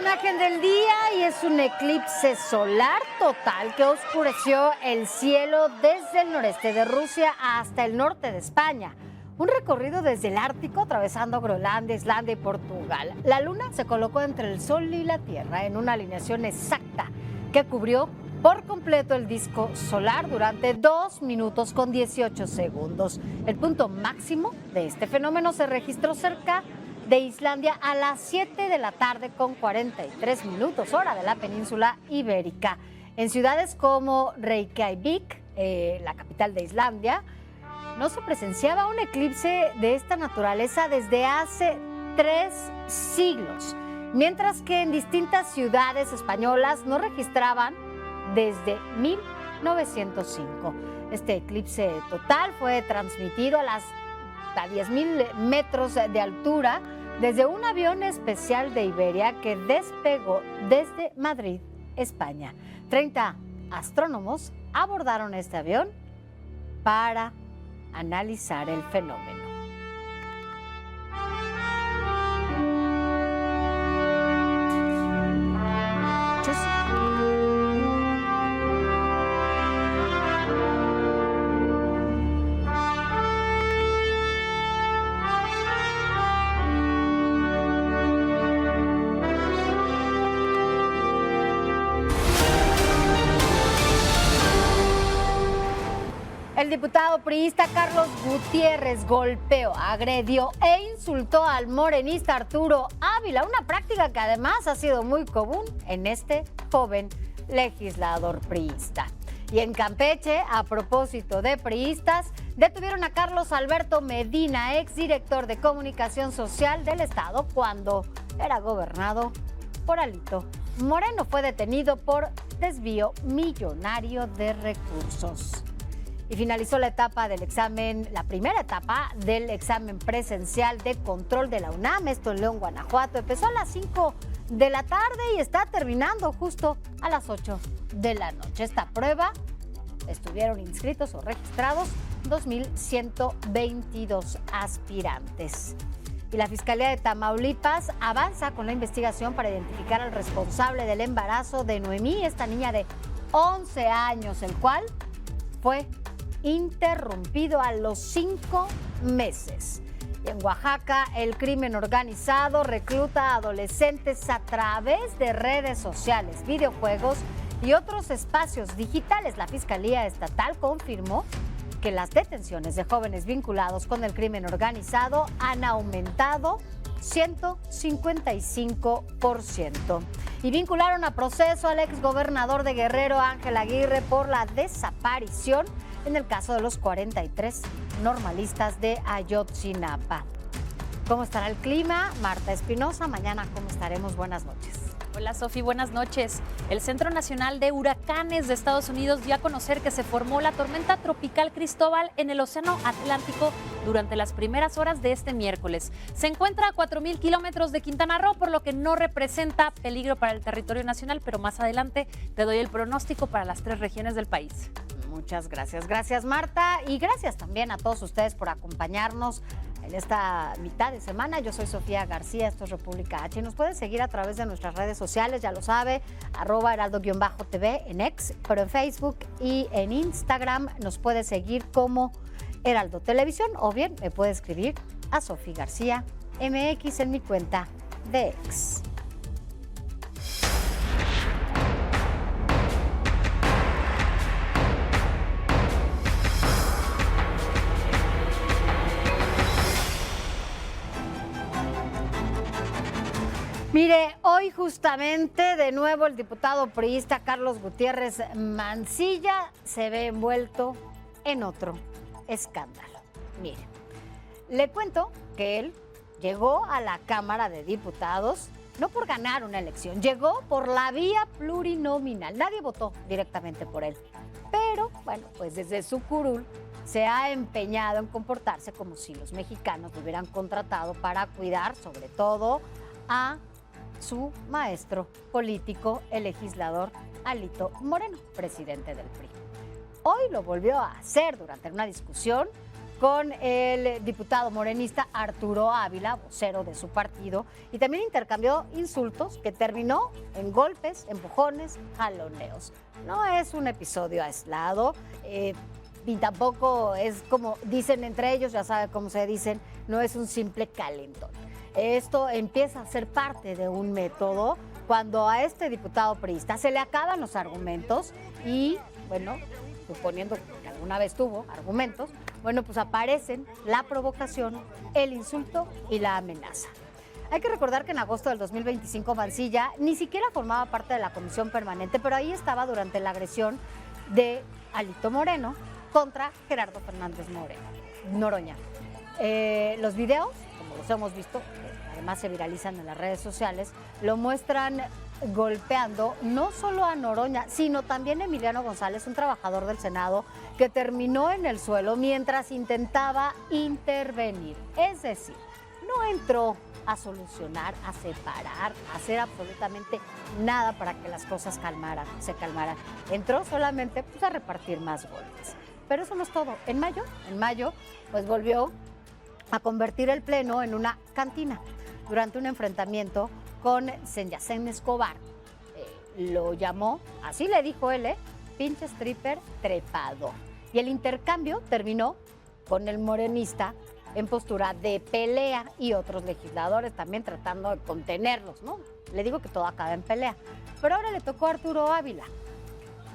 imagen del día y es un eclipse solar total que oscureció el cielo desde el noreste de Rusia hasta el norte de España. Un recorrido desde el Ártico, atravesando Groenlandia, Islandia y Portugal. La luna se colocó entre el Sol y la Tierra en una alineación exacta que cubrió por completo el disco solar durante 2 minutos con 18 segundos. El punto máximo de este fenómeno se registró cerca de Islandia a las 7 de la tarde con 43 minutos, hora de la península ibérica. En ciudades como Reykjavik, la capital de Islandia, no se presenciaba un eclipse de esta naturaleza desde hace 3 siglos, mientras que en distintas ciudades españolas no registraban desde 1905. Este eclipse total fue transmitido a 10.000 metros de altura desde un avión especial de Iberia que despegó desde Madrid, España. 30 astrónomos abordaron este avión para analizar el fenómeno. El diputado priista Carlos Gutiérrez golpeó, agredió e insultó al morenista Arturo Ávila, una práctica que además ha sido muy común en este joven legislador priista. Y en Campeche, a propósito de priistas, detuvieron a Carlos Alberto Medina, exdirector de Comunicación Social del Estado, cuando era gobernado por Alito Moreno. Fue detenido por desvío millonario de recursos. Y finalizó la primera etapa del examen presencial de control de la UNAM, esto en León, Guanajuato. Empezó a las 5 de la tarde y está terminando justo a las 8 de la noche. Esta prueba estuvieron inscritos o registrados 2.122 aspirantes. Y la Fiscalía de Tamaulipas avanza con la investigación para identificar al responsable del embarazo de Noemí, esta niña de 11 años, el cual fue interrumpido a los 5 meses. Y en Oaxaca, el crimen organizado recluta a adolescentes a través de redes sociales, videojuegos y otros espacios digitales. La Fiscalía Estatal confirmó que las detenciones de jóvenes vinculados con el crimen organizado han aumentado 155%. Y vincularon a proceso al exgobernador de Guerrero, Ángel Aguirre, por la desaparición en el caso de los 43 normalistas de Ayotzinapa. ¿Cómo estará el clima? Marta Espinosa, mañana ¿cómo estaremos? Buenas noches. Hola Sofi, buenas noches. El Centro Nacional de Huracanes de Estados Unidos dio a conocer que se formó la tormenta tropical Cristóbal en el Océano Atlántico durante las primeras horas de este miércoles. Se encuentra a 4.000 kilómetros de Quintana Roo, por lo que no representa peligro para el territorio nacional, pero más adelante te doy el pronóstico para las 3 regiones del país. Muchas gracias. Gracias, Marta. Y gracias también a todos ustedes por acompañarnos en esta mitad de semana. Yo soy Sofía García, esto es República H. Nos pueden seguir a través de nuestras redes sociales, ya lo sabe, @heraldo_tv en X, pero en Facebook y en Instagram nos puede seguir como Heraldo Televisión, o bien me puede escribir a Sofía García MX en mi cuenta de X. Mire, hoy justamente de nuevo el diputado priista Carlos Gutiérrez Mancilla se ve envuelto en otro escándalo. Mire, le cuento que él llegó a la Cámara de Diputados no por ganar una elección, llegó por la vía plurinominal. Nadie votó directamente por él. Pero, bueno, pues desde su curul se ha empeñado en comportarse como si los mexicanos lo hubieran contratado para cuidar, sobre todo, a su maestro político, el legislador Alito Moreno, presidente del PRI. Hoy lo volvió a hacer durante una discusión con el diputado morenista Arturo Ávila, vocero de su partido, y también intercambió insultos que terminó en golpes, empujones, jaloneos. No es un episodio aislado, y tampoco es como dicen entre ellos, ya sabe cómo se dicen, no es un simple calentón. Esto empieza a ser parte de un método cuando a este diputado priista se le acaban los argumentos y, bueno, suponiendo que alguna vez tuvo argumentos, bueno, pues aparecen la provocación, el insulto y la amenaza. Hay que recordar que en agosto del 2025 Mancilla ni siquiera formaba parte de la comisión permanente, pero ahí estaba durante la agresión de Alito Moreno contra Gerardo Fernández Noroña. Los videos, como los hemos visto, además se viralizan en las redes sociales, lo muestran golpeando no solo a Noroña, sino también a Emiliano González, un trabajador del Senado, que terminó en el suelo mientras intentaba intervenir. Es decir, no entró a solucionar, a separar, a hacer absolutamente nada para que las cosas se calmaran. Entró solamente pues, a repartir más golpes. Pero eso no es todo. En mayo, pues volvió a convertir el pleno en una cantina durante un enfrentamiento con Senyacén Escobar. Lo llamó, así le dijo él, pinche stripper trepador. Y el intercambio terminó con el morenista en postura de pelea y otros legisladores también tratando de contenerlos, ¿no? Le digo que todo acaba en pelea. Pero ahora le tocó a Arturo Ávila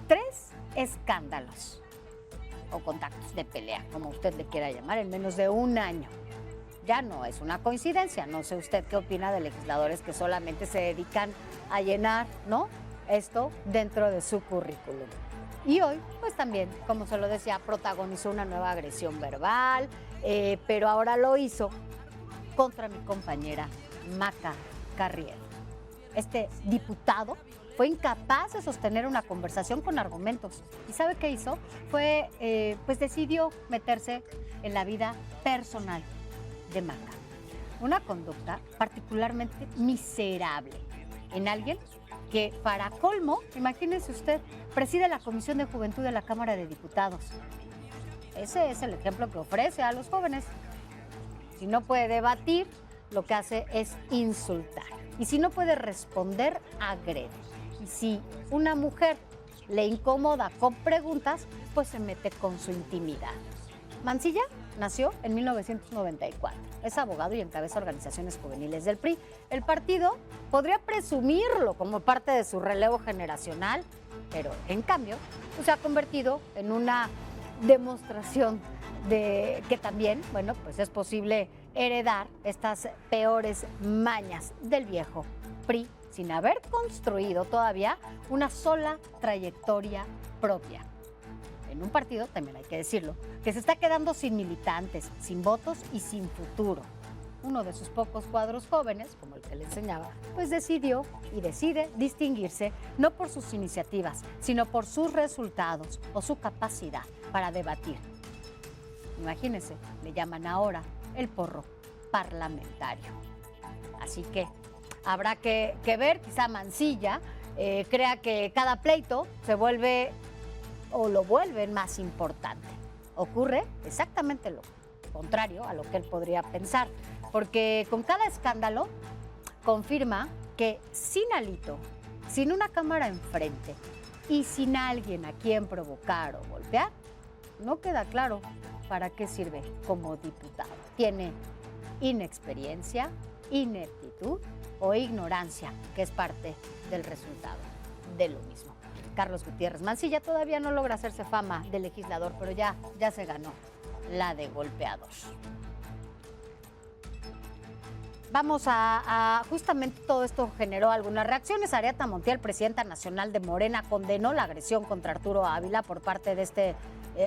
3 escándalos o contactos de pelea, como usted le quiera llamar, en menos de un año. Ya no es una coincidencia. No sé usted qué opina de legisladores que solamente se dedican a llenar, ¿no?, esto dentro de su currículum. Y hoy, pues también, como se lo decía, protagonizó una nueva agresión verbal, pero ahora lo hizo contra mi compañera Maca Carriel. Este diputado fue incapaz de sostener una conversación con argumentos. ¿Y sabe qué hizo? Pues decidió meterse en la vida personal de Maca. Una conducta particularmente miserable en alguien que, para colmo, imagínese usted, preside la Comisión de Juventud de la Cámara de Diputados. Ese es el ejemplo que ofrece a los jóvenes. Si no puede debatir, lo que hace es insultar. Y si no puede responder, agrede. Y si una mujer le incomoda con preguntas, pues se mete con su intimidad. Mancilla nació en 1994. Es abogado y encabeza organizaciones juveniles del PRI. El partido podría presumirlo como parte de su relevo generacional, pero en cambio pues, se ha convertido en una demostración de que también, bueno, pues es posible heredar estas peores mañas del viejo PRI sin haber construido todavía una sola trayectoria propia. En un partido, también hay que decirlo, que se está quedando sin militantes, sin votos y sin futuro. Uno de sus pocos cuadros jóvenes, como el que le enseñaba, pues decidió y decide distinguirse no por sus iniciativas, sino por sus resultados o su capacidad para debatir. Imagínense, le llaman ahora el porro parlamentario. Así que habrá que ver, quizá Mancilla crea que cada pleito se vuelve o lo vuelven más importante. Ocurre exactamente lo contrario a lo que él podría pensar, porque con cada escándalo confirma que sin Alito, sin una cámara enfrente y sin alguien a quien provocar o golpear, no queda claro para qué sirve como diputado. Tiene inexperiencia, ineptitud o ignorancia, que es parte del resultado de lo mismo. Carlos Gutiérrez Mancilla todavía no logra hacerse fama de legislador, pero ya se ganó la de golpeador. Vamos a justamente todo esto generó algunas reacciones. Ariadna Montiel, presidenta nacional de Morena, condenó la agresión contra Arturo Ávila por parte de este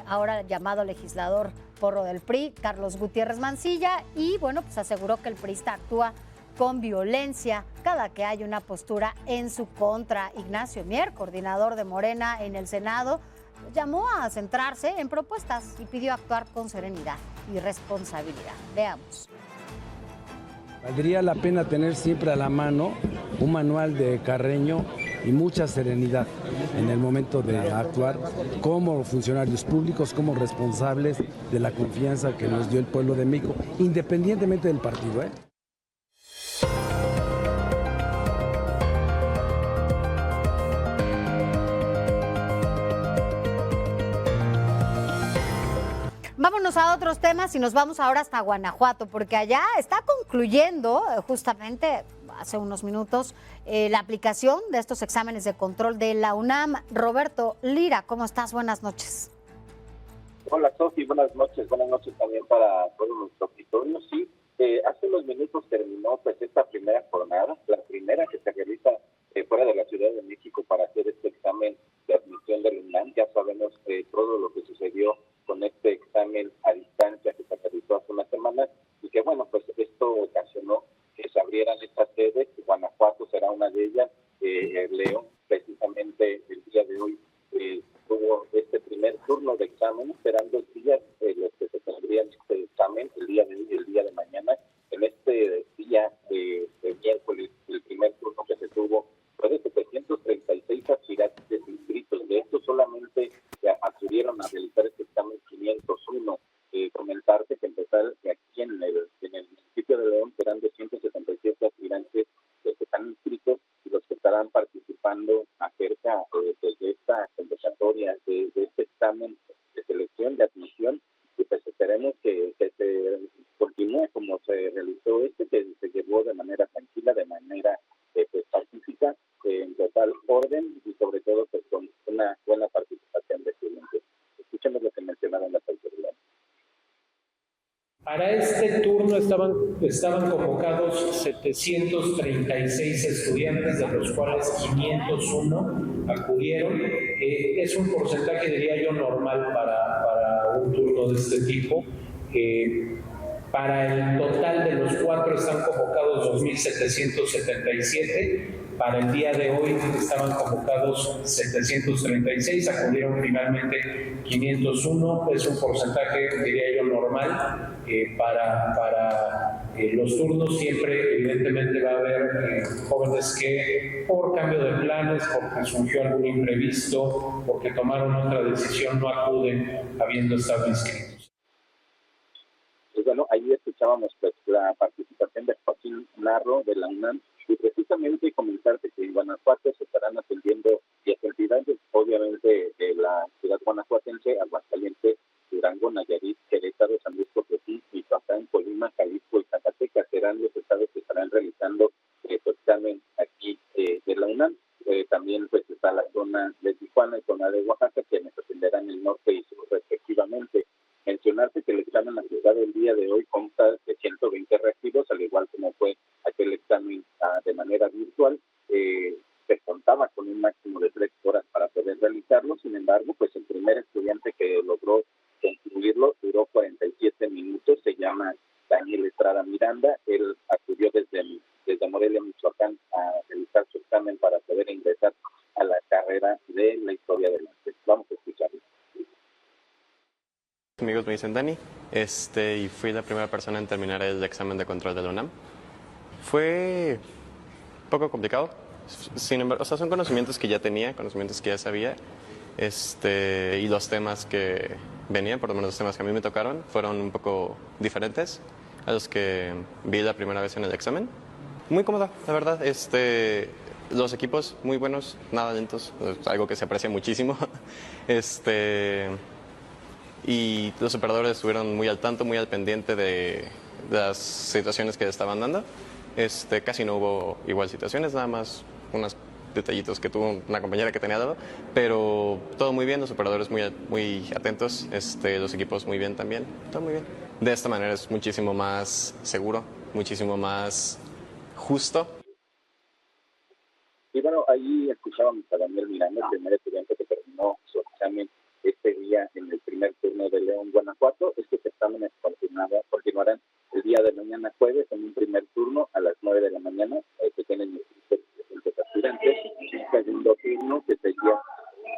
ahora llamado legislador porro del PRI, Carlos Gutiérrez Mancilla, y bueno, pues aseguró que el priista actúa con violencia cada que hay una postura en su contra. Ignacio Mier, coordinador de Morena en el Senado, llamó a centrarse en propuestas y pidió actuar con serenidad y responsabilidad. Veamos. Valdría la pena tener siempre a la mano un manual de Carreño y mucha serenidad en el momento de actuar como funcionarios públicos, como responsables de la confianza que nos dio el pueblo de México, independientemente del partido, ¿eh? Vámonos a otros temas y nos vamos ahora hasta Guanajuato, porque allá está concluyendo justamente hace unos minutos la aplicación de estos exámenes de control de la UNAM. Roberto Lira, ¿cómo estás? Buenas noches. Hola Sofi, buenas noches también para todo nuestro auditorio. Sí, hace unos minutos terminó pues esta primera jornada, la primera que se realiza fuera de la Ciudad de México para hacer este examen de admisión del UNAM. Ya sabemos todo lo que sucedió con este examen a distancia que se realizó hace unas semanas y que bueno, pues esto ocasionó que se abrieran estas sedes. Guanajuato será una de ellas. León, precisamente el día de hoy, tuvo este primer turno de exámenes. Serán 2 días los que se tendrían este examen, el día de hoy y el día de mañana. En este día de miércoles, el primer turno que se tuvo fue de 736 aspirantes inscritos. De estos solamente acudieron a realizar este examen 501. Comentarte que en total aquí en el municipio de León serán 277 aspirantes los que están inscritos y los que estarán participando acerca de esta convocatoria, de este examen de selección, de admisión, y pues esperemos que se continúe como se realizó que se llevó de manera tranquila, de manera pues, pacífica, en total orden y sobre todo pues, con una buena participación de estudiantes. Escuchemos lo que mencionaron las autoridades. Para este turno estaban convocados 736 estudiantes, de los cuales 501 acudieron. Es un porcentaje, diría yo, normal para un turno de este tipo. Para el total de los 4 están convocados 2.777. Para el día de hoy estaban convocados 736, acudieron finalmente 501. Es un porcentaje, diría yo, normal. Para los turnos siempre evidentemente va a haber jóvenes que por cambio de planes, porque surgió algún imprevisto, porque tomaron otra decisión, no acuden habiendo estado inscritos. Pues bueno, ahí escuchábamos pues la participación de Joaquín Narro de la UNAM y precisamente comentarte que en Guanajuato se estarán atendiendo 10 entidades, obviamente de la ciudad guanajuatense, Aguascalientes, Durango, Nayarit, Querétaro, San Luis Potosí, Michoacán, Colima, Jalisco y Zacatecas serán los estados que estarán realizando su examen aquí de la UNAM. También pues está la zona de Tijuana y zona de Oaxaca, quienes atenderán el norte y sur respectivamente. Mencionarte que el examen aplicado el día de hoy consta de 120 reactivos, al igual como fue aquel examen de manera virtual. Se contaba con un máximo de 3 horas para poder realizarlo. Sin embargo, pues el primer estudiante que logró concluirlo duró 47 minutos. Se llama Daniel Estrada Miranda. Él acudió desde Morelia, Michoacán, a realizar su examen para poder ingresar a la carrera de la historia del arte. Vamos a escucharlo. Amigos me dicen Dani, y fui la primera persona en terminar el examen de control de la UNAM. Fue un poco complicado, sin embargo, son conocimientos que ya tenía, conocimientos que ya sabía, y los temas que venían, por lo menos los temas que a mí me tocaron, fueron un poco diferentes a los que vi la primera vez en el examen. Muy cómodo, la verdad, los equipos muy buenos, nada lentos, algo que se aprecia muchísimo, y los operadores estuvieron muy al tanto, muy al pendiente de las situaciones que estaban dando. Casi no hubo igual situaciones, nada más unos detallitos que tuvo una compañera que tenía dado, pero todo muy bien, los operadores muy atentos, los equipos muy bien también, todo muy bien. De esta manera es muchísimo más seguro, muchísimo más justo. Y bueno, ahí escuchábamos a Daniel Miranda, el primer estudiante que terminó su examen este día en el primer turno de León, Guanajuato. Estos exámenes continuarán el día de mañana jueves en un primer turno a las 9 de la mañana. Se tienen los aspirantes. El segundo turno que sería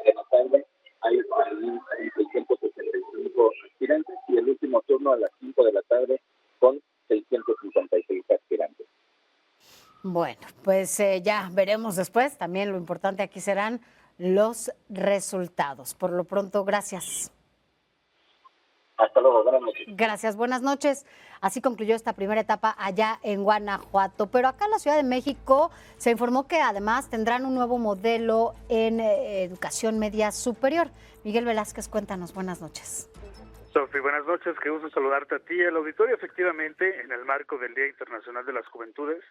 de la tarde, hay 665 aspirantes y el último turno a las 5 de la tarde con 656 aspirantes. Bueno, pues ya veremos después. También lo importante aquí serán los resultados. Por lo pronto, gracias. Hasta luego, buenas noches. Gracias, buenas noches. Así concluyó esta primera etapa allá en Guanajuato. Pero acá en la Ciudad de México se informó que además tendrán un nuevo modelo en educación media superior. Miguel Velázquez, cuéntanos, buenas noches. Sofi, buenas noches, qué gusto saludarte a ti y al auditorio. Efectivamente, en el marco del Día Internacional de las Juventudes,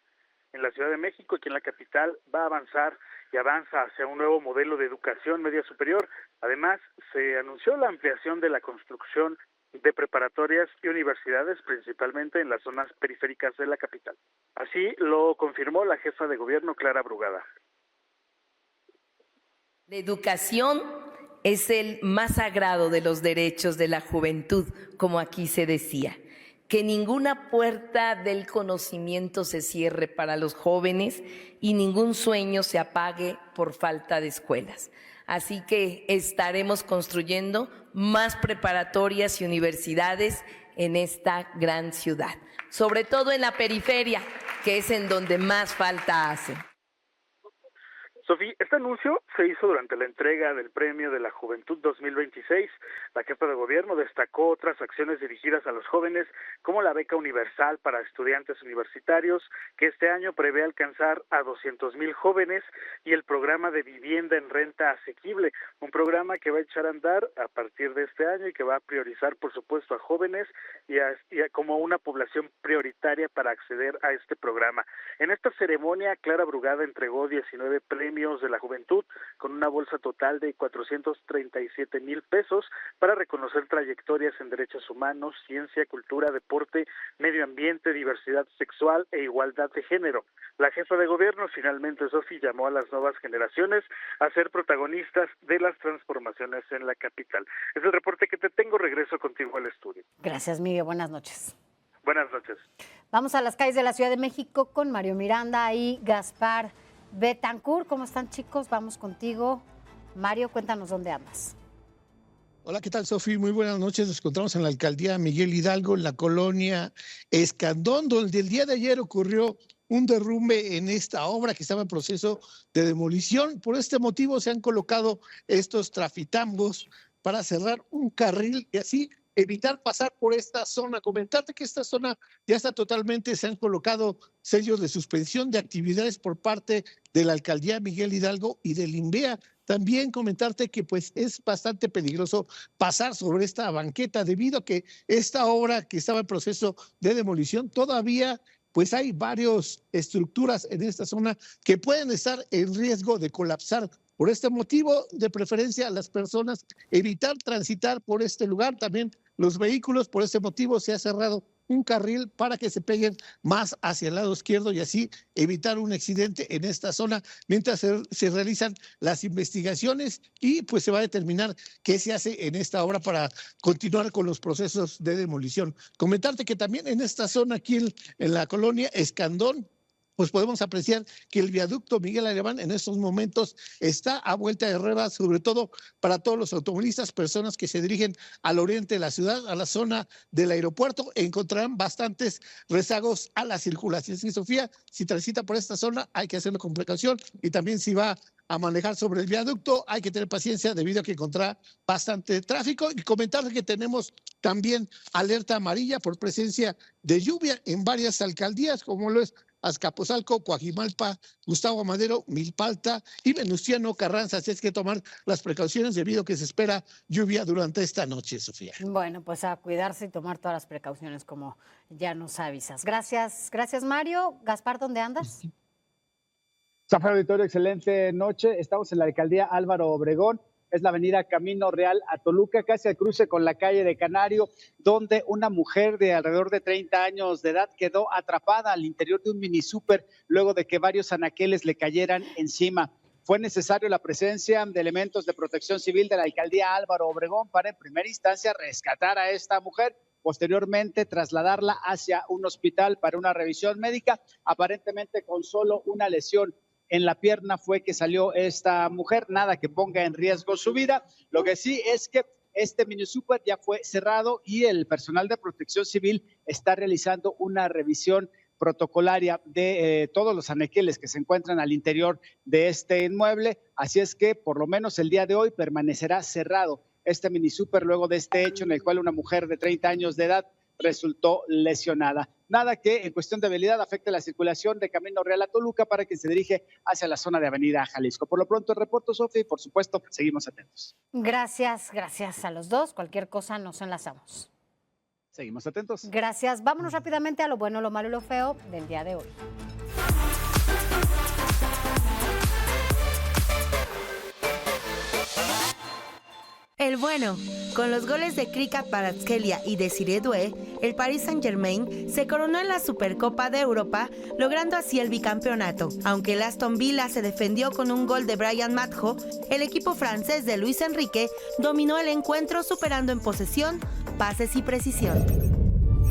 en la Ciudad de México, aquí en la capital, va a avanzar y avanza hacia un nuevo modelo de educación media superior. Además, se anunció la ampliación de la construcción de preparatorias y universidades, principalmente en las zonas periféricas de la capital. Así lo confirmó la jefa de gobierno, Clara Brugada. La educación es el más sagrado de los derechos de la juventud, como aquí se decía. Que ninguna puerta del conocimiento se cierre para los jóvenes y ningún sueño se apague por falta de escuelas. Así que estaremos construyendo más preparatorias y universidades en esta gran ciudad, sobre todo en la periferia, que es en donde más falta hace. Sofía, este anuncio se hizo durante la entrega del Premio de la Juventud 2026. La jefa de gobierno destacó otras acciones dirigidas a los jóvenes, como la beca universal para estudiantes universitarios, que este año prevé alcanzar a 200,000 jóvenes, y el programa de vivienda en renta asequible, un programa que va a echar a andar a partir de este año y que va a priorizar, por supuesto, a jóvenes y como una población prioritaria para acceder a este programa. En esta ceremonia, Clara Brugada entregó 19 premios de la juventud con una bolsa total de 437,000 pesos para reconocer trayectorias en derechos humanos, ciencia, cultura, deporte, medio ambiente, diversidad sexual e igualdad de género. La jefa de gobierno finalmente, Sofi, llamó a las nuevas generaciones a ser protagonistas de las transformaciones en la capital. Es el reporte que te tengo. Regreso contigo al estudio. Gracias, Miguel. Buenas noches. Buenas noches. Vamos a las calles de la Ciudad de México con Mario Miranda y Gaspar Betancourt. ¿Cómo están, chicos? Vamos contigo. Mario, cuéntanos dónde andas. Hola, ¿qué tal, Sofía? Muy buenas noches. Nos encontramos en la alcaldía Miguel Hidalgo, en la colonia Escandón, donde el día de ayer ocurrió un derrumbe en esta obra que estaba en proceso de demolición. Por este motivo se han colocado estos trafitambos para cerrar un carril y así evitar pasar por esta zona. Comentarte que esta zona ya está totalmente, se han colocado sellos de suspensión de actividades por parte de la alcaldía Miguel Hidalgo y del INVEA. También comentarte que pues es bastante peligroso pasar sobre esta banqueta debido a que esta obra que estaba en proceso de demolición todavía pues hay varias estructuras en esta zona que pueden estar en riesgo de colapsar. Por este motivo, de preferencia a las personas evitar transitar por este lugar. También los vehículos, por este motivo se ha cerrado un carril para que se peguen más hacia el lado izquierdo y así evitar un accidente en esta zona mientras se realizan las investigaciones y pues se va a determinar qué se hace en esta obra para continuar con los procesos de demolición. Comentarte que también en esta zona aquí en la colonia Escandón, pues podemos apreciar que el viaducto Miguel Alemán en estos momentos está a vuelta de rueda, sobre todo para todos los automovilistas, personas que se dirigen al oriente de la ciudad, a la zona del aeropuerto, encontrarán bastantes rezagos a la circulación. Sí, Sofía, si transita por esta zona hay que hacerlo con precaución y también si va a manejar sobre el viaducto hay que tener paciencia debido a que encontrará bastante tráfico. Y comentar que tenemos también alerta amarilla por presencia de lluvia en varias alcaldías, como lo es Azcapotzalco, Coajimalpa, Gustavo Amadero, Milpalta y Venustiano Carranza. Así es que tomar las precauciones debido a que se espera lluvia durante esta noche, Sofía. Bueno, pues a cuidarse y tomar todas las precauciones como ya nos avisas. Gracias, Mario. Gaspar, ¿dónde andas? Sofía Auditorio, excelente noche. Estamos en la alcaldía Álvaro Obregón. Es la avenida Camino Real a Toluca, casi al cruce con la calle de Canario, donde una mujer de alrededor de 30 años de edad quedó atrapada al interior de un mini súper luego de que varios anaqueles le cayeran encima. Fue necesario la presencia de elementos de protección civil de la alcaldía Álvaro Obregón para en primera instancia rescatar a esta mujer, posteriormente trasladarla hacia un hospital para una revisión médica, aparentemente con solo una lesión en la pierna fue que salió esta mujer, nada que ponga en riesgo su vida. Lo que sí es que este mini súper ya fue cerrado y el personal de protección civil está realizando una revisión protocolaria de todos los anaqueles que se encuentran al interior de este inmueble, así es que por lo menos el día de hoy permanecerá cerrado este mini súper luego de este hecho en el cual una mujer de 30 años de edad resultó lesionada. Nada que en cuestión de vialidad afecte la circulación de Camino Real a Toluca para quien se dirige hacia la zona de Avenida Jalisco. Por lo pronto el reporte, Sofía, y por supuesto seguimos atentos. Gracias a los dos. Cualquier cosa nos enlazamos. Seguimos atentos. Gracias. Vámonos rápidamente a lo bueno, lo malo y lo feo del día de hoy. El bueno, con los goles de Krika Kvaratskhelia y Desiree Doué, el Paris Saint-Germain se coronó en la Supercopa de Europa, logrando así el bicampeonato. Aunque el Aston Villa se defendió con un gol de Brian Matjo, el equipo francés de Luis Enrique dominó el encuentro superando en posesión, pases y precisión.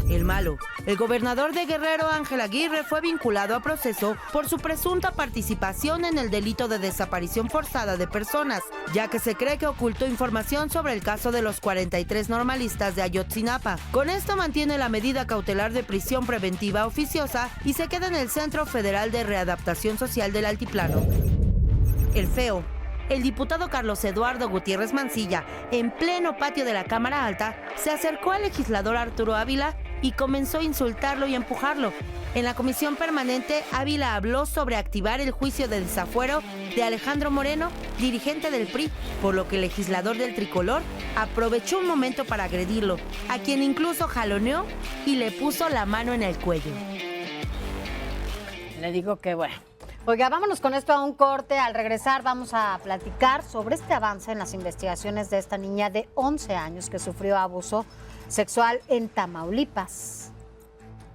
El malo. El gobernador de Guerrero, Ángel Aguirre, fue vinculado a proceso por su presunta participación en el delito de desaparición forzada de personas, ya que se cree que ocultó información sobre el caso de los 43 normalistas de Ayotzinapa. Con esto mantiene la medida cautelar de prisión preventiva oficiosa y se queda en el Centro Federal de Readaptación Social del Altiplano. El feo. El diputado Carlos Eduardo Gutiérrez Mancilla, en pleno patio de la Cámara Alta, se acercó al legislador Arturo Ávila y comenzó a insultarlo y empujarlo. En la comisión permanente, Ávila habló sobre activar el juicio de desafuero de Alejandro Moreno, dirigente del PRI, por lo que el legislador del Tricolor aprovechó un momento para agredirlo, a quien incluso jaloneó y le puso la mano en el cuello. Le digo que bueno. Oiga, vámonos con esto a un corte. Al regresar vamos a platicar sobre este avance en las investigaciones de esta niña de 11 años que sufrió abuso sexual en Tamaulipas.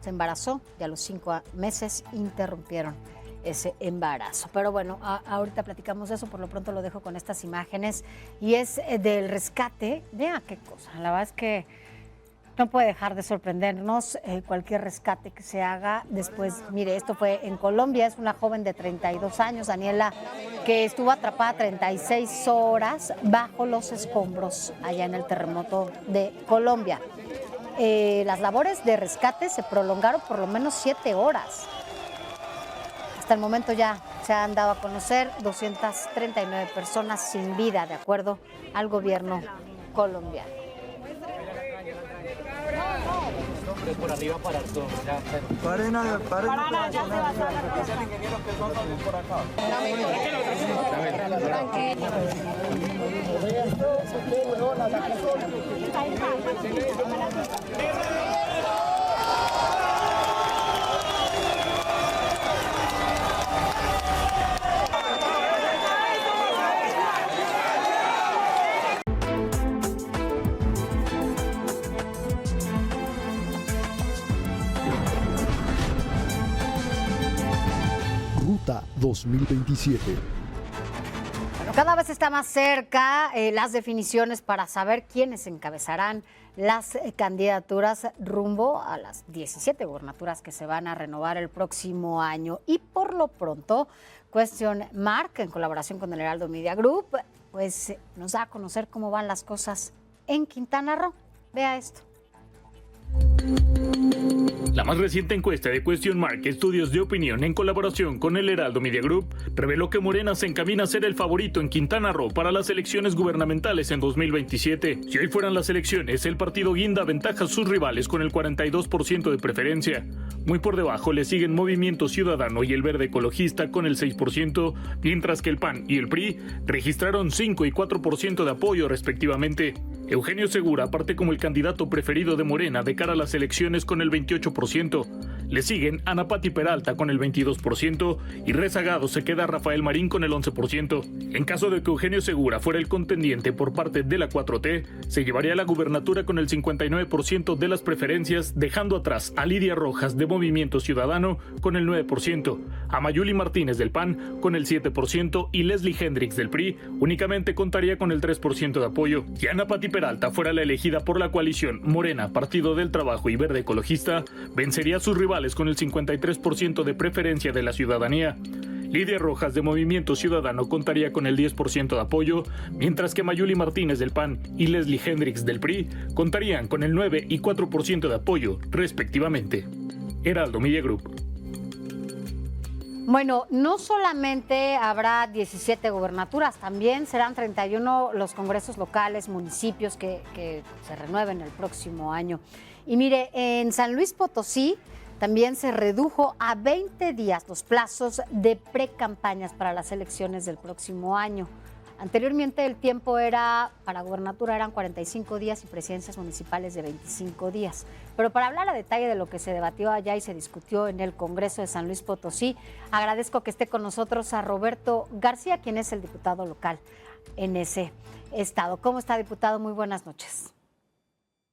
Se embarazó y a los 5 meses interrumpieron ese embarazo. Pero bueno, ahorita platicamos de eso, por lo pronto lo dejo con estas imágenes y es del rescate. Vea qué cosa, la verdad es que no puede dejar de sorprendernos cualquier rescate que se haga después. Mire, esto fue en Colombia, es una joven de 32 años, Daniela, que estuvo atrapada 36 horas bajo los escombros allá en el terremoto de Colombia. Las labores de rescate se prolongaron por lo menos 7 horas. Hasta el momento ya se han dado a conocer 239 personas sin vida, de acuerdo al gobierno colombiano. Por arriba para todos. Paren, ya se va a Ruta 2027. Bueno, cada vez está más cerca las definiciones para saber quiénes encabezarán las candidaturas rumbo a las 17 gubernaturas que se van a renovar el próximo año. Y por lo pronto, Question Mark, en colaboración con el Heraldo Media Group, pues nos da a conocer cómo van las cosas en Quintana Roo. Vea esto. La más reciente encuesta de Question Mark Estudios de Opinión en colaboración con el Heraldo Media Group reveló que Morena se encamina a ser el favorito en Quintana Roo para las elecciones gubernamentales en 2027. Si hoy fueran las elecciones, el partido guinda ventaja a sus rivales con el 42% de preferencia. Muy por debajo le siguen Movimiento Ciudadano y el Verde Ecologista con el 6%, mientras que el PAN y el PRI registraron 5 y 4% de apoyo respectivamente. Eugenio Segura parte como el candidato preferido de Morena de cara a las elecciones con el 28%. Le siguen Ana Pati Peralta con el 22% y rezagado se queda Rafael Marín con el 11%. En caso de que Eugenio Segura fuera el contendiente por parte de la 4T, se llevaría la gubernatura con el 59% de las preferencias, dejando atrás a Lidia Rojas de Movimiento Ciudadano con el 9%, a Mayuli Martínez del PAN con el 7% y Leslie Hendricks del PRI únicamente contaría con el 3% de apoyo. Si Ana Pati Peralta fuera la elegida por la coalición Morena, Partido del Trabajo y Verde Ecologista, vencería a sus rivales con el 53% de preferencia de la ciudadanía. Lidia Rojas de Movimiento Ciudadano contaría con el 10% de apoyo, mientras que Mayuli Martínez del PAN y Leslie Hendricks del PRI contarían con el 9 y 4% de apoyo, respectivamente. Heraldo Media Group. Bueno, no solamente habrá 17 gubernaturas, también serán 31 los congresos locales, municipios que se renueven el próximo año. Y mire, en San Luis Potosí también se redujo a 20 días los plazos de precampañas para las elecciones del próximo año. Anteriormente el tiempo para gubernatura eran 45 días y presidencias municipales de 25 días. Pero para hablar a detalle de lo que se debatió allá y se discutió en el Congreso de San Luis Potosí, agradezco que esté con nosotros a Roberto García, quien es el diputado local en ese estado. ¿Cómo está, diputado? Muy buenas noches.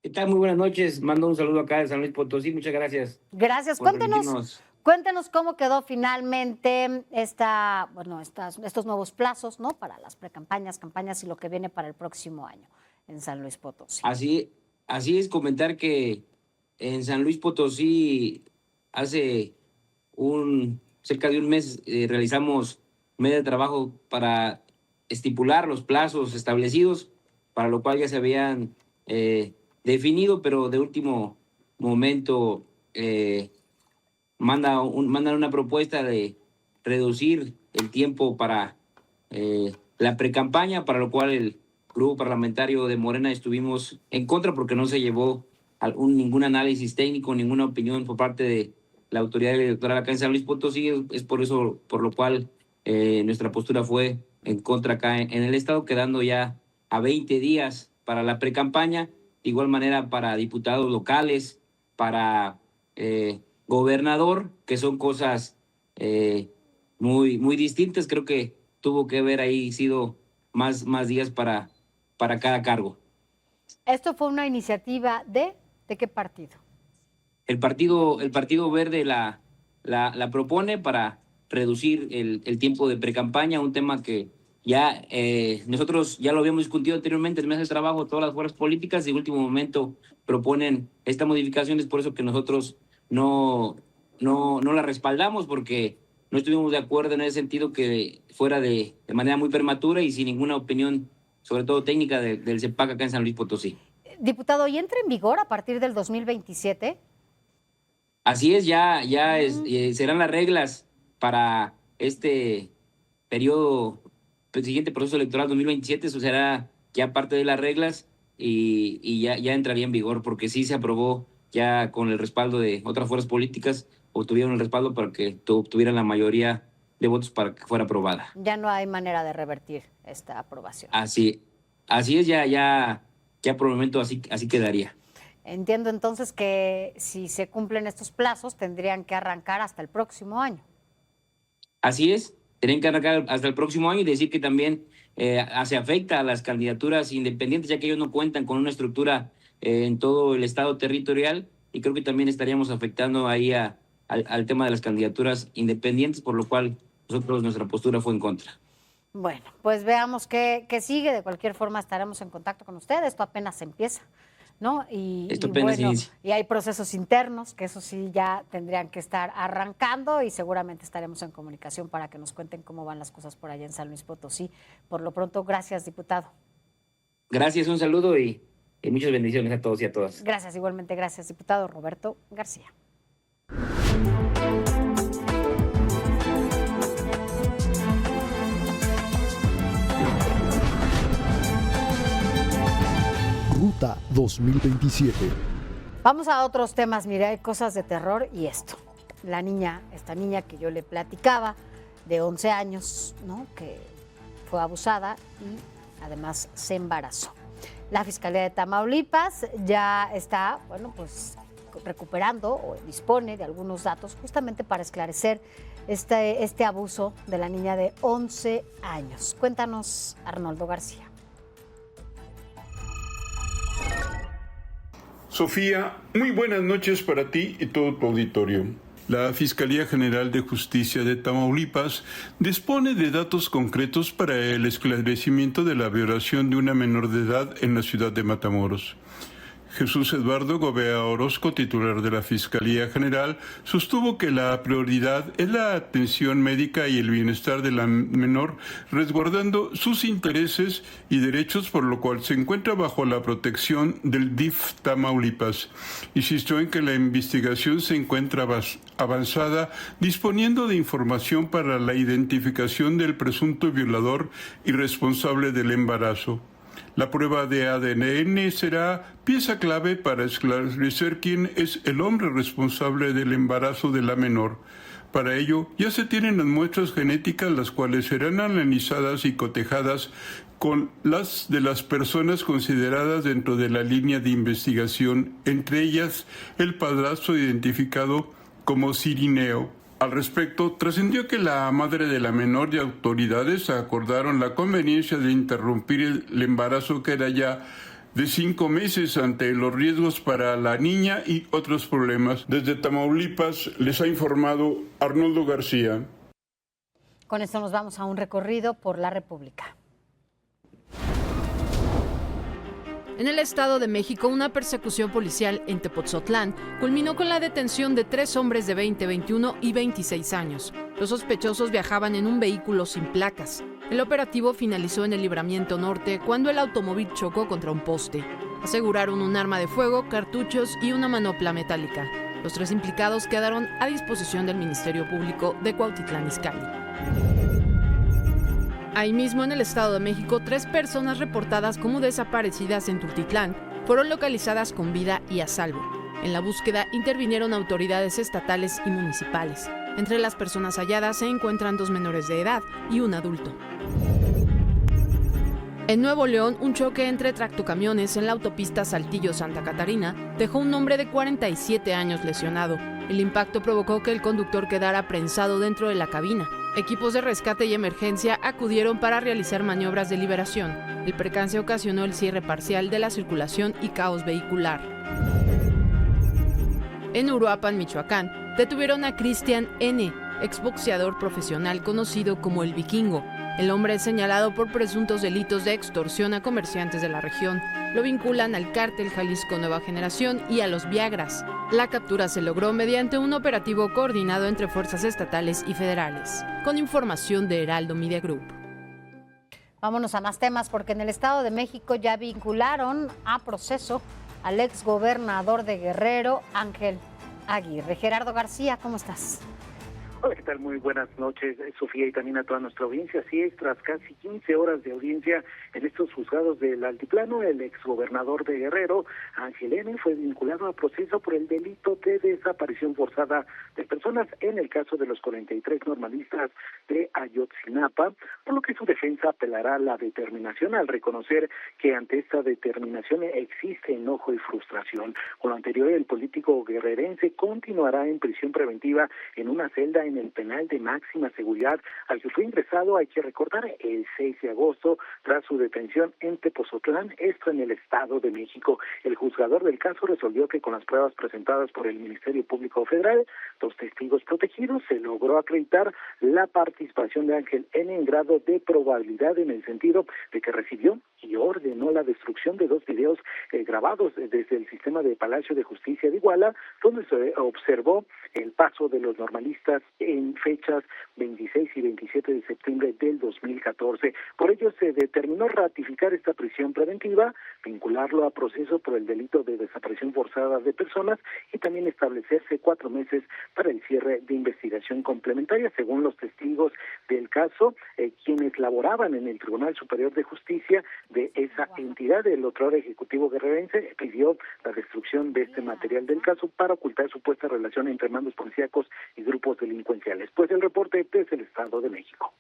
¿Qué tal? Muy buenas noches. Mando un saludo acá de San Luis Potosí. Muchas gracias. Gracias. Cuéntenos cómo quedó finalmente estos nuevos plazos, ¿no? Para las precampañas, campañas y lo que viene para el próximo año en San Luis Potosí. Así es, comentar que en San Luis Potosí hace cerca de un mes realizamos medio de trabajo para estipular los plazos establecidos, para lo cual ya se habían definido, pero de último momento mandan una propuesta de reducir el tiempo para la precampaña, para lo cual el grupo parlamentario de Morena estuvimos en contra porque no se llevó ningún análisis técnico, ninguna opinión por parte de la autoridad electoral acá en San Luis Potosí. Es por eso por lo cual nuestra postura fue en contra acá en el estado, quedando ya a 20 días para la precampaña, de igual manera para diputados locales, para gobernador, que son cosas muy distintas. Creo que tuvo que haber ahí sido más días para cada cargo. ¿Esto fue una iniciativa de qué partido? El Partido Verde la propone para reducir el tiempo de precampaña, un tema que ya nosotros ya lo habíamos discutido anteriormente, el mes de trabajo, todas las fuerzas políticas, y en último momento proponen esta modificación. Es por eso que nosotros no la respaldamos, porque no estuvimos de acuerdo en ese sentido, que fuera de manera muy prematura y sin ninguna opinión, sobre todo técnica, del CEPAC acá en San Luis Potosí. Diputado, ¿y entra en vigor a partir del 2027? Así es, ya serán las reglas para este periodo, el siguiente proceso electoral 2027, eso será ya parte de las reglas y ya entraría en vigor, porque sí se aprobó ya con el respaldo de otras fuerzas políticas, obtuvieron el respaldo para que obtuvieran la mayoría de votos para que fuera aprobada. Ya no hay manera de revertir esta aprobación. Así es, ya por el momento así quedaría. Entiendo entonces que si se cumplen estos plazos tendrían que arrancar hasta el próximo año. Así es, tendrían que arrancar hasta el próximo año, y decir que también se afecta a las candidaturas independientes, ya que ellos no cuentan con una estructura en todo el estado territorial, y creo que también estaríamos afectando ahí al tema de las candidaturas independientes, por lo cual nuestra postura fue en contra. Bueno, pues veamos qué sigue. De cualquier forma estaremos en contacto con ustedes. Esto apenas empieza, ¿no? Y hay procesos internos que eso sí ya tendrían que estar arrancando, y seguramente estaremos en comunicación para que nos cuenten cómo van las cosas por allá en San Luis Potosí. Por lo pronto, gracias, diputado. Gracias, un saludo y muchas bendiciones a todos y a todas. Gracias, igualmente. Gracias, diputado Roberto García. Ruta 2027. Vamos a otros temas. Mira, hay cosas de terror y esto. Esta niña que yo le platicaba, de 11 años, ¿no? Que fue abusada y además se embarazó. La Fiscalía de Tamaulipas ya está, recuperando o dispone de algunos datos justamente para esclarecer este abuso de la niña de 11 años. Cuéntanos, Arnoldo García. Sofía, muy buenas noches para ti y todo tu auditorio. La Fiscalía General de Justicia de Tamaulipas dispone de datos concretos para el esclarecimiento de la violación de una menor de edad en la ciudad de Matamoros. Jesús Eduardo Gobea Orozco, titular de la Fiscalía General, sostuvo que la prioridad es la atención médica y el bienestar de la menor, resguardando sus intereses y derechos, por lo cual se encuentra bajo la protección del DIF Tamaulipas. Insistió en que la investigación se encuentra avanzada, disponiendo de información para la identificación del presunto violador y responsable del embarazo. La prueba de ADN será pieza clave para esclarecer quién es el hombre responsable del embarazo de la menor. Para ello, ya se tienen las muestras genéticas, las cuales serán analizadas y cotejadas con las de las personas consideradas dentro de la línea de investigación, entre ellas el padrastro identificado como Cirineo. Al respecto, trascendió que la madre de la menor y autoridades acordaron la conveniencia de interrumpir el embarazo, que era ya de 5 meses, ante los riesgos para la niña y otros problemas. Desde Tamaulipas les ha informado Arnoldo García. Con esto nos vamos a un recorrido por la República. En el Estado de México, una persecución policial en Tepoztlán culminó con la detención de 3 hombres de 20, 21 y 26 años. Los sospechosos viajaban en un vehículo sin placas. El operativo finalizó en el Libramiento Norte cuando el automóvil chocó contra un poste. Aseguraron un arma de fuego, cartuchos y una manopla metálica. Los 3 implicados quedaron a disposición del Ministerio Público de Cuautitlán Izcalli. Ahí mismo, en el Estado de México, 3 personas reportadas como desaparecidas en Tultitlán fueron localizadas con vida y a salvo. En la búsqueda intervinieron autoridades estatales y municipales. Entre las personas halladas se encuentran 2 menores de edad y un adulto. En Nuevo León, un choque entre tractocamiones en la autopista Saltillo-Santa Catarina dejó a un hombre de 47 años lesionado. El impacto provocó que el conductor quedara prensado dentro de la cabina. Equipos de rescate y emergencia acudieron para realizar maniobras de liberación. El percance ocasionó el cierre parcial de la circulación y caos vehicular. En Uruapan, Michoacán, detuvieron a Cristian N., exboxeador profesional conocido como El Vikingo. El hombre es señalado por presuntos delitos de extorsión a comerciantes de la región. Lo vinculan al cártel Jalisco Nueva Generación y a los Viagras. La captura se logró mediante un operativo coordinado entre fuerzas estatales y federales. Con información de Heraldo Media Group. Vámonos a más temas, porque en el Estado de México ya vincularon a proceso al exgobernador de Guerrero, Ángel Aguirre. Gerardo García, ¿cómo estás? Hola, ¿qué tal? Muy buenas noches, Sofía, y también a toda nuestra audiencia. Así es, tras casi 15 horas de audiencia en estos juzgados del Altiplano, el exgobernador de Guerrero, Ángel N., fue vinculado a proceso por el delito de desaparición forzada de personas en el caso de los 43 normalistas de Ayotzinapa, por lo que su defensa apelará a la determinación al reconocer que ante esta determinación existe enojo y frustración. Con lo anterior, el político guerrerense continuará en prisión preventiva en una celda en el penal de máxima seguridad al que fue ingresado, hay que recordar, el 6 de agosto tras su detención en Tepoztlán, esto en el Estado de México. El juzgador del caso resolvió que con las pruebas presentadas por el Ministerio Público Federal, 2 testigos protegidos, se logró acreditar la participación de Ángel N. en grado de probabilidad, en el sentido de que recibió y ordenó la destrucción de 2 videos grabados desde el sistema de Palacio de Justicia de Iguala, donde se observó el paso de los normalistas en fechas 26 y 27 de septiembre del 2014. Por ello se determinó ratificar esta prisión preventiva, vincularlo a proceso por el delito de desaparición forzada de personas y también establecerse 4 meses para el cierre de investigación complementaria. Según los testigos del caso, quienes laboraban en el Tribunal Superior de Justicia de esa entidad, el otro ejecutivo guerrerense pidió la destrucción de este material del caso para ocultar supuesta relación entre mandos policíacos y grupos delincuenciales. Pues el reporte desde el Estado de México.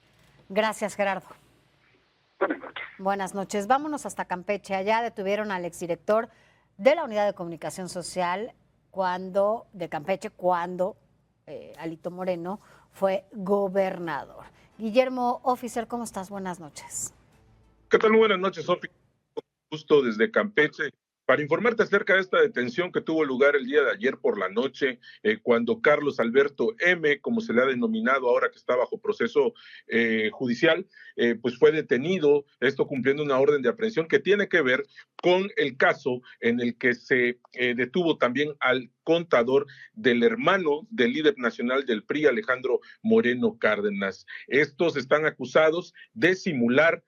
Gracias, Gerardo. Buenas noches. Buenas noches. Vámonos hasta Campeche. Allá detuvieron al exdirector de la Unidad de Comunicación Social de Campeche cuando Alito Moreno fue gobernador. Guillermo Officer, ¿cómo estás? Buenas noches. ¿Qué tal? Buenas noches, Sofi. Justo desde Campeche, Para informarte acerca de esta detención que tuvo lugar el día de ayer por la noche, cuando Carlos Alberto M., como se le ha denominado ahora que está bajo proceso judicial, pues fue detenido, esto cumpliendo una orden de aprehensión que tiene que ver con el caso en el que se detuvo también al contador del hermano del líder nacional del PRI, Alejandro Moreno Cárdenas. Estos están acusados de simular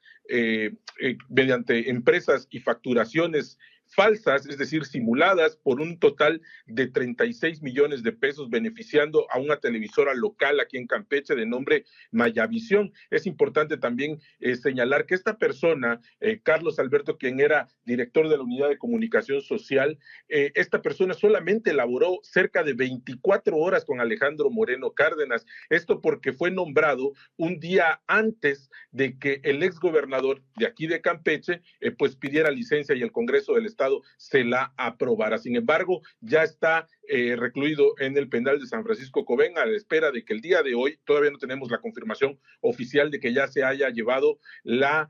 mediante empresas y facturaciones falsas, es decir, simuladas, por un total de 36 millones de pesos, beneficiando a una televisora local aquí en Campeche de nombre Mayavisión. Es importante también señalar que esta persona, Carlos Alberto, quien era director de la Unidad de Comunicación Social, esta persona solamente elaboró cerca de 24 horas con Alejandro Moreno Cárdenas, esto porque fue nombrado un día antes de que el exgobernador de aquí de Campeche pues pidiera licencia y el Congreso del Estado se la aprobara. Sin embargo, ya está recluido en el penal de San Francisco Cobén a la espera de que el día de hoy, todavía no tenemos la confirmación oficial de que ya se haya llevado la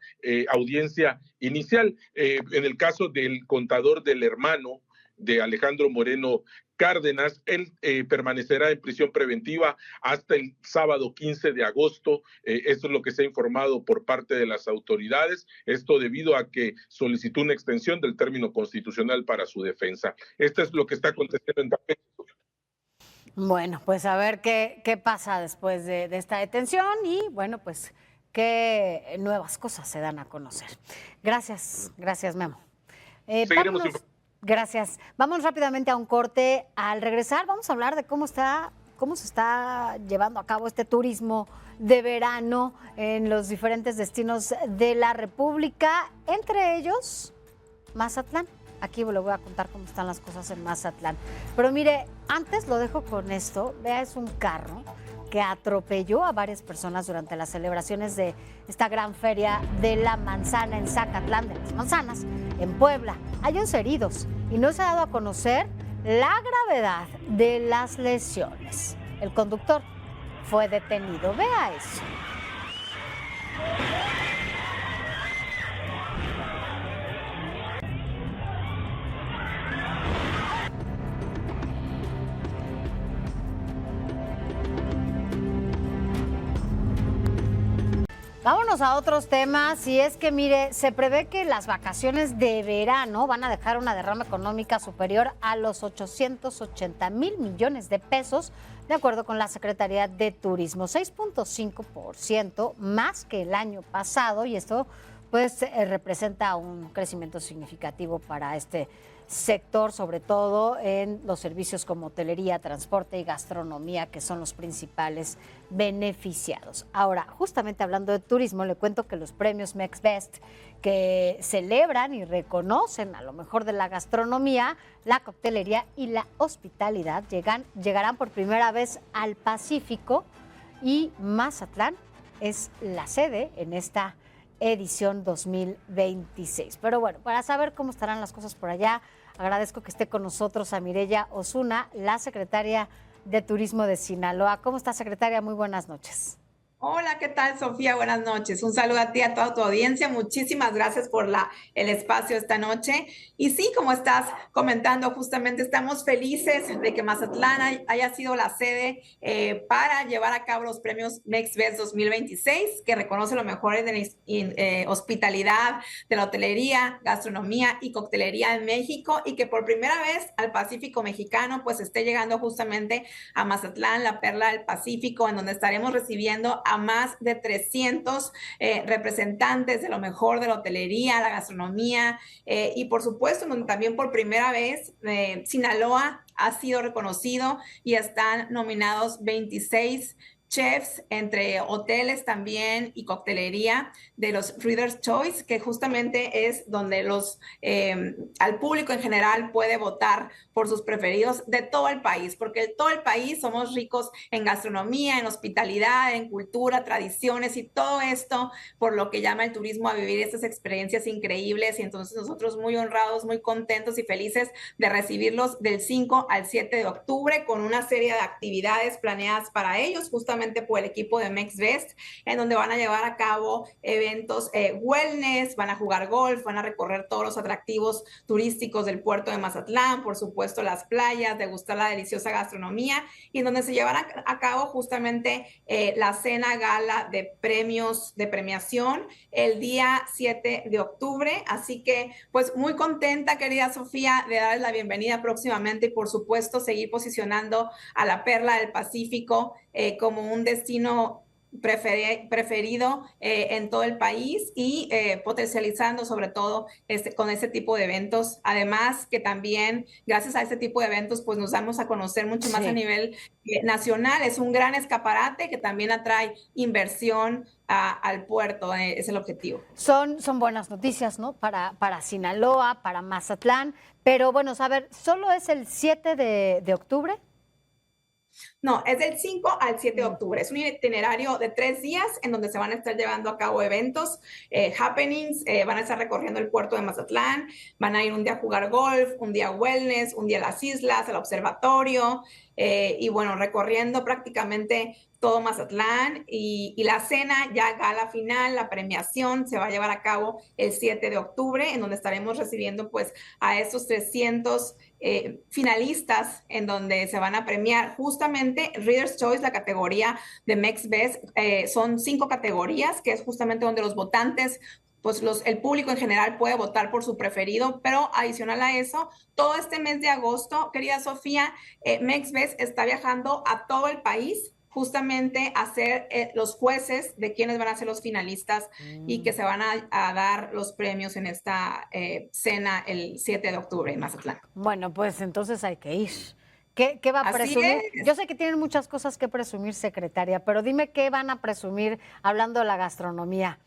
audiencia inicial. En el caso del contador del hermano de Alejandro Moreno Cárdenas, él permanecerá en prisión preventiva hasta el sábado 15 de agosto. Esto es lo que se ha informado por parte de las autoridades. Esto debido a que solicitó una extensión del término constitucional para su defensa. Esto es lo que está aconteciendo en Campeche. Bueno, pues a ver qué pasa después de esta detención y bueno, pues qué nuevas cosas se dan a conocer. Gracias Memo. Seguiremos Gracias. Vamos rápidamente a un corte. Al regresar vamos a hablar de cómo se está llevando a cabo este turismo de verano en los diferentes destinos de la República, entre ellos Mazatlán. Aquí le voy a contar cómo están las cosas en Mazatlán. Pero mire, antes lo dejo con esto. Vea, es un carro que atropelló a varias personas durante las celebraciones de esta gran feria de la manzana en Zacatlán de las Manzanas, en Puebla. Hay 11 heridos y no se ha dado a conocer la gravedad de las lesiones. El conductor fue detenido. Vea eso. Vámonos a otros temas, y es que mire, se prevé que las vacaciones de verano van a dejar una derrama económica superior a los 880,000 millones de pesos, de acuerdo con la Secretaría de Turismo, 6.5% más que el año pasado, y esto pues representa un crecimiento significativo para este sector, sobre todo en los servicios como hotelería, transporte y gastronomía, que son los principales beneficiados. Ahora, justamente hablando de turismo, le cuento que los premios MexBest, que celebran y reconocen a lo mejor de la gastronomía, la coctelería y la hospitalidad, llegarán por primera vez al Pacífico, y Mazatlán es la sede en esta edición 2026. Pero bueno, para saber cómo estarán las cosas por allá, agradezco que esté con nosotros a Mireya Osuna, la secretaria de Turismo de Sinaloa. ¿Cómo está, secretaria? Muy buenas noches. Hola, ¿qué tal, Sofía? Buenas noches. Un saludo a ti, a toda tu audiencia. Muchísimas gracias por el espacio esta noche. Y sí, como estás comentando, justamente estamos felices de que Mazatlán haya sido la sede para llevar a cabo los premios MexBest 2026, que reconoce lo mejor en hospitalidad, de la hotelería, gastronomía y coctelería en México, y que por primera vez al Pacífico mexicano pues esté llegando justamente a Mazatlán, la perla del Pacífico, en donde estaremos recibiendo a más de 300 representantes de lo mejor de la hotelería, la gastronomía, y por supuesto, donde también por primera vez Sinaloa ha sido reconocido y están nominados 26 chefs entre hoteles también y coctelería de los Reader's Choice, que justamente es donde al público en general puede votar por sus preferidos de todo el país, porque todo el país somos ricos en gastronomía, en hospitalidad, en cultura, tradiciones y todo esto por lo que llama el turismo a vivir estas experiencias increíbles. Y entonces nosotros muy honrados, muy contentos y felices de recibirlos del 5 al 7 de octubre con una serie de actividades planeadas para ellos, justamente justamente por el equipo de MexBest, en donde van a llevar a cabo eventos wellness, van a jugar golf, van a recorrer todos los atractivos turísticos del puerto de Mazatlán, por supuesto las playas, degustar la deliciosa gastronomía, y en donde se llevará a cabo justamente la cena gala de premios, de premiación, el día 7 de octubre. Así que, pues, muy contenta, querida Sofía, de darles la bienvenida próximamente y, por supuesto, seguir posicionando a la Perla del Pacífico como un destino preferido en todo el país y potencializando sobre todo con este tipo de eventos. Además que también gracias a este tipo de eventos pues nos damos a conocer mucho más a nivel nacional. Es un gran escaparate que también atrae inversión al puerto, es el objetivo. Son buenas noticias, ¿no? Para Sinaloa, para Mazatlán, pero bueno, a ver, ¿solo es el 7 de octubre? No, es del 5 al 7 de octubre. Es un itinerario de 3 días en donde se van a estar llevando a cabo eventos, happenings, van a estar recorriendo el puerto de Mazatlán, van a ir un día a jugar golf, un día wellness, un día a las islas, al observatorio, y bueno, recorriendo prácticamente todo Mazatlán, y la cena ya gala final, la premiación se va a llevar a cabo el 7 de octubre, en donde estaremos recibiendo pues a estos 300 finalistas, en donde se van a premiar justamente Reader's Choice, la categoría de MexBest. Son 5 categorías, que es justamente donde los votantes, pues el público en general puede votar por su preferido, pero adicional a eso, todo este mes de agosto, querida Sofía, MexBest está viajando a todo el país justamente a ser los jueces de quienes van a ser los finalistas y que se van a dar los premios en esta cena el 7 de octubre en Mazatlán. Bueno, pues entonces hay que ir. ¿Qué va a presumir? Yo sé que tienen muchas cosas que presumir, secretaria, pero dime qué van a presumir hablando de la gastronomía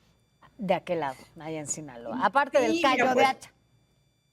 de aquel lado, allá en Sinaloa, aparte del callo de hacha.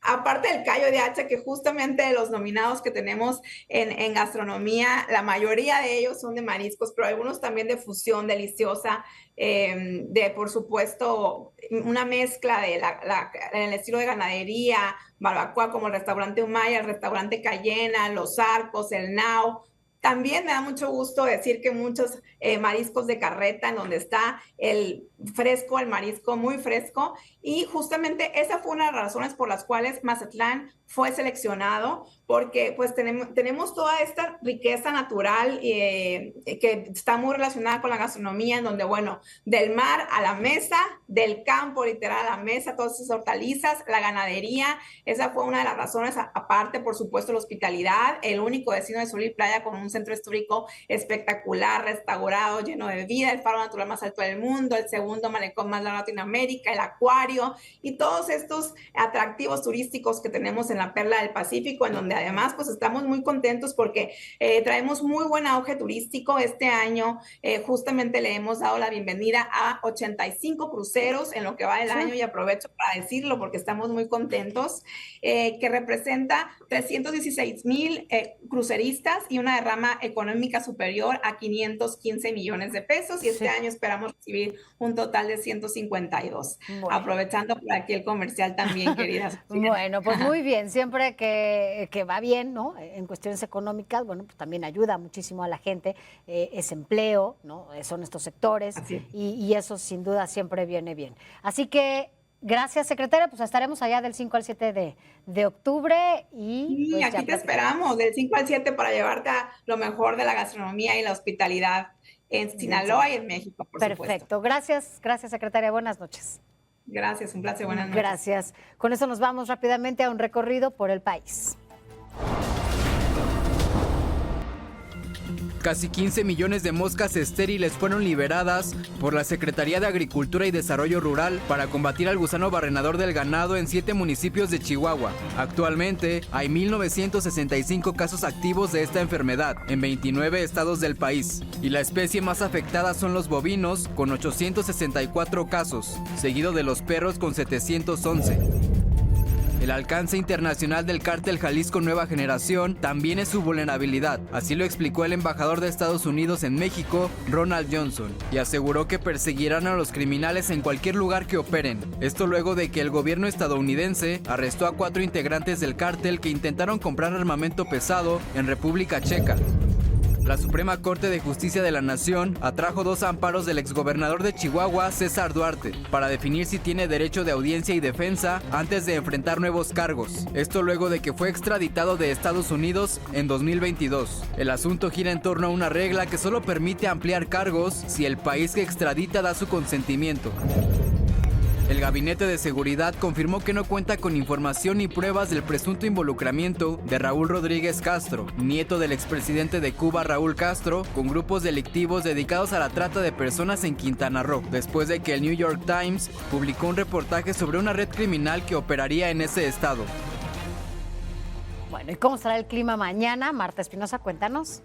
Aparte del callo de hacha, que justamente de los nominados que tenemos en gastronomía, la mayoría de ellos son de mariscos, pero algunos también de fusión deliciosa, de por supuesto una mezcla de en el estilo de ganadería, barbacoa, como el restaurante Umaya, el restaurante Cayena, Los Arcos, el Nao. También me da mucho gusto decir que muchos mariscos de carreta, en donde está el fresco, el marisco muy fresco, y justamente esa fue una de las razones por las cuales Mazatlán fue seleccionado, porque pues tenemos toda esta riqueza natural que está muy relacionada con la gastronomía, en donde, bueno, del mar a la mesa, del campo literal a la mesa, todas esas hortalizas, la ganadería, esa fue una de las razones, aparte, por supuesto, la hospitalidad, el único destino de sol y playa con un centro histórico espectacular, restaurado, lleno de vida, el faro natural más alto del mundo, el segundo malecón más largo de Latinoamérica, el acuario y todos estos atractivos turísticos que tenemos en la Perla del Pacífico, en donde además pues estamos muy contentos porque traemos muy buen auge turístico. Este año justamente le hemos dado la bienvenida a 85 cruceros en lo que va del año, y aprovecho para decirlo porque estamos muy contentos, que representa 316,000 cruceristas y una derrama económica superior a 515 millones de pesos, y este año esperamos recibir un total de 152. Bueno. Aprovechando por aquí el comercial también, queridas. Bueno, pues muy bien, siempre que va bien, ¿no? En cuestiones económicas, bueno, pues también ayuda muchísimo a la gente, es empleo, ¿no? Son estos sectores, y eso sin duda siempre viene bien. Así que gracias, secretaria, pues estaremos allá del 5 al 7 de octubre y pues aquí te esperamos del 5 al 7 para llevarte a lo mejor de la gastronomía y la hospitalidad en Sinaloa y en México, por supuesto. Perfecto, gracias, secretaria, buenas noches. Gracias, un placer, buenas noches. Gracias. Con eso nos vamos rápidamente a un recorrido por el país. Casi 15 millones de moscas estériles fueron liberadas por la Secretaría de Agricultura y Desarrollo Rural para combatir al gusano barrenador del ganado en 7 municipios de Chihuahua. Actualmente hay 1,965 casos activos de esta enfermedad en 29 estados del país, y la especie más afectada son los bovinos, con 864 casos, seguido de los perros con 711. El alcance internacional del cártel Jalisco Nueva Generación también es su vulnerabilidad, así lo explicó el embajador de Estados Unidos en México, Ronald Johnson, y aseguró que perseguirán a los criminales en cualquier lugar que operen. Esto luego de que el gobierno estadounidense arrestó a 4 integrantes del cártel que intentaron comprar armamento pesado en República Checa. La Suprema Corte de Justicia de la Nación atrajo 2 amparos del exgobernador de Chihuahua, César Duarte, para definir si tiene derecho de audiencia y defensa antes de enfrentar nuevos cargos. Esto luego de que fue extraditado de Estados Unidos en 2022. El asunto gira en torno a una regla que solo permite ampliar cargos si el país que extradita da su consentimiento. El Gabinete de Seguridad confirmó que no cuenta con información ni pruebas del presunto involucramiento de Raúl Rodríguez Castro, nieto del expresidente de Cuba Raúl Castro, con grupos delictivos dedicados a la trata de personas en Quintana Roo, después de que el New York Times publicó un reportaje sobre una red criminal que operaría en ese estado. Bueno, ¿y cómo estará el clima mañana? Marta Espinosa, cuéntanos.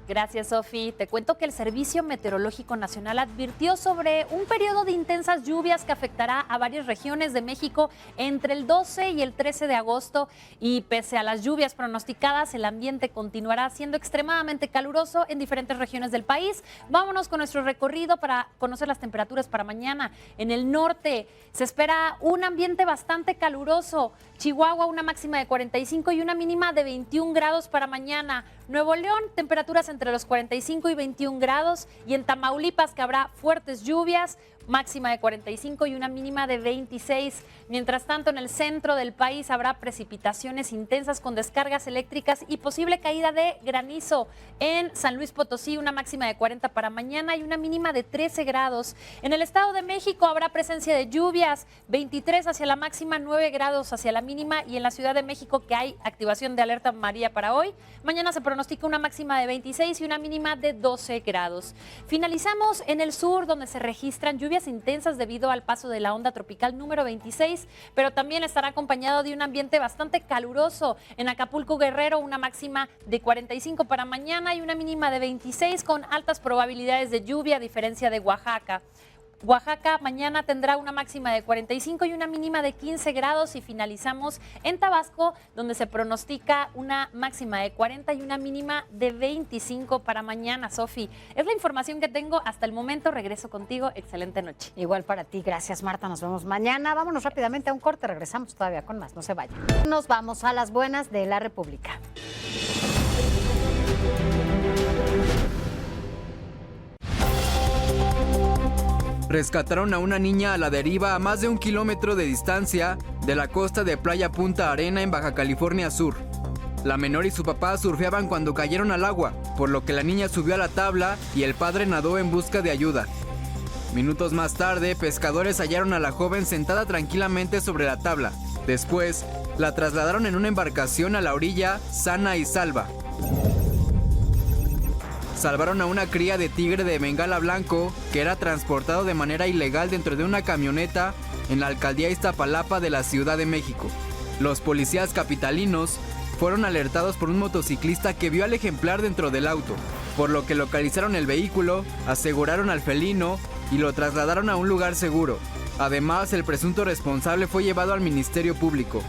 Gracias, Sofi. Te cuento que el Servicio Meteorológico Nacional advirtió sobre un periodo de intensas lluvias que afectará a varias regiones de México entre el 12 y el 13 de agosto. Y pese a las lluvias pronosticadas, el ambiente continuará siendo extremadamente caluroso en diferentes regiones del país. Vámonos con nuestro recorrido para conocer las temperaturas para mañana. En el norte se espera un ambiente bastante caluroso. Chihuahua, una máxima de 45 y una mínima de 21 grados para mañana. Nuevo León, temperaturas entre los 45 y 21 grados. Y en Tamaulipas, que habrá fuertes lluvias, máxima de 45 y una mínima de 26. Mientras tanto, en el centro del país habrá precipitaciones intensas con descargas eléctricas y posible caída de granizo. En San Luis Potosí, una máxima de 40 para mañana y una mínima de 13 grados. En el Estado de México habrá presencia de lluvias, 23 hacia la máxima, 9 grados hacia la mínima. Y en la Ciudad de México, que hay activación de alerta amarilla para hoy, mañana se pronostica una máxima de 26 y una mínima de 12 grados. Finalizamos en el sur, donde se registran lluvias intensas debido al paso de la onda tropical número 26, pero también estará acompañado de un ambiente bastante caluroso. En Acapulco, Guerrero, una máxima de 45 para mañana y una mínima de 26 con altas probabilidades de lluvia, a diferencia de Oaxaca. Oaxaca mañana tendrá una máxima de 45 y una mínima de 15 grados y finalizamos en Tabasco, donde se pronostica una máxima de 40 y una mínima de 25 para mañana. Sofi, es la información que tengo hasta el momento. Regreso contigo. Excelente noche. Igual para ti. Gracias, Marta. Nos vemos mañana. Vámonos rápidamente a un corte. Regresamos todavía con más. No se vayan. Nos vamos a las buenas de la República. Rescataron a una niña a la deriva a más de 1 kilómetro de distancia de la costa de Playa Punta Arena en Baja California Sur. La menor y su papá surfeaban cuando cayeron al agua, por lo que la niña subió a la tabla y el padre nadó en busca de ayuda. Minutos más tarde, pescadores hallaron a la joven sentada tranquilamente sobre la tabla. Después, la trasladaron en una embarcación a la orilla, sana y salva. Salvaron a una cría de tigre de Bengala blanco que era transportado de manera ilegal dentro de una camioneta en la alcaldía Iztapalapa de la Ciudad de México. Los policías capitalinos fueron alertados por un motociclista que vio al ejemplar dentro del auto, por lo que localizaron el vehículo, aseguraron al felino y lo trasladaron a un lugar seguro. Además, el presunto responsable fue llevado al Ministerio Público.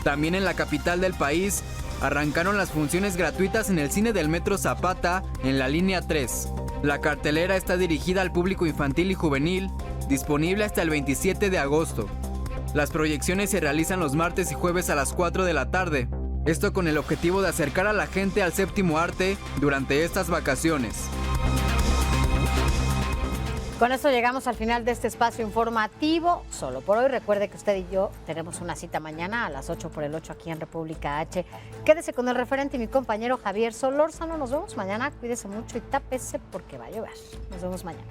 También en la capital del país, arrancaron las funciones gratuitas en el cine del Metro Zapata en la línea 3. La cartelera está dirigida al público infantil y juvenil, disponible hasta el 27 de agosto. Las proyecciones se realizan los martes y jueves a las 4 de la tarde. Esto con el objetivo de acercar a la gente al séptimo arte durante estas vacaciones. Con esto llegamos al final de este espacio informativo. Solo por hoy, recuerde que usted y yo tenemos una cita mañana a las 8 por el 8 aquí en República H. Quédese con el referente y mi compañero Javier Solórzano. Nos vemos mañana. Cuídese mucho y tápese porque va a llover. Nos vemos mañana.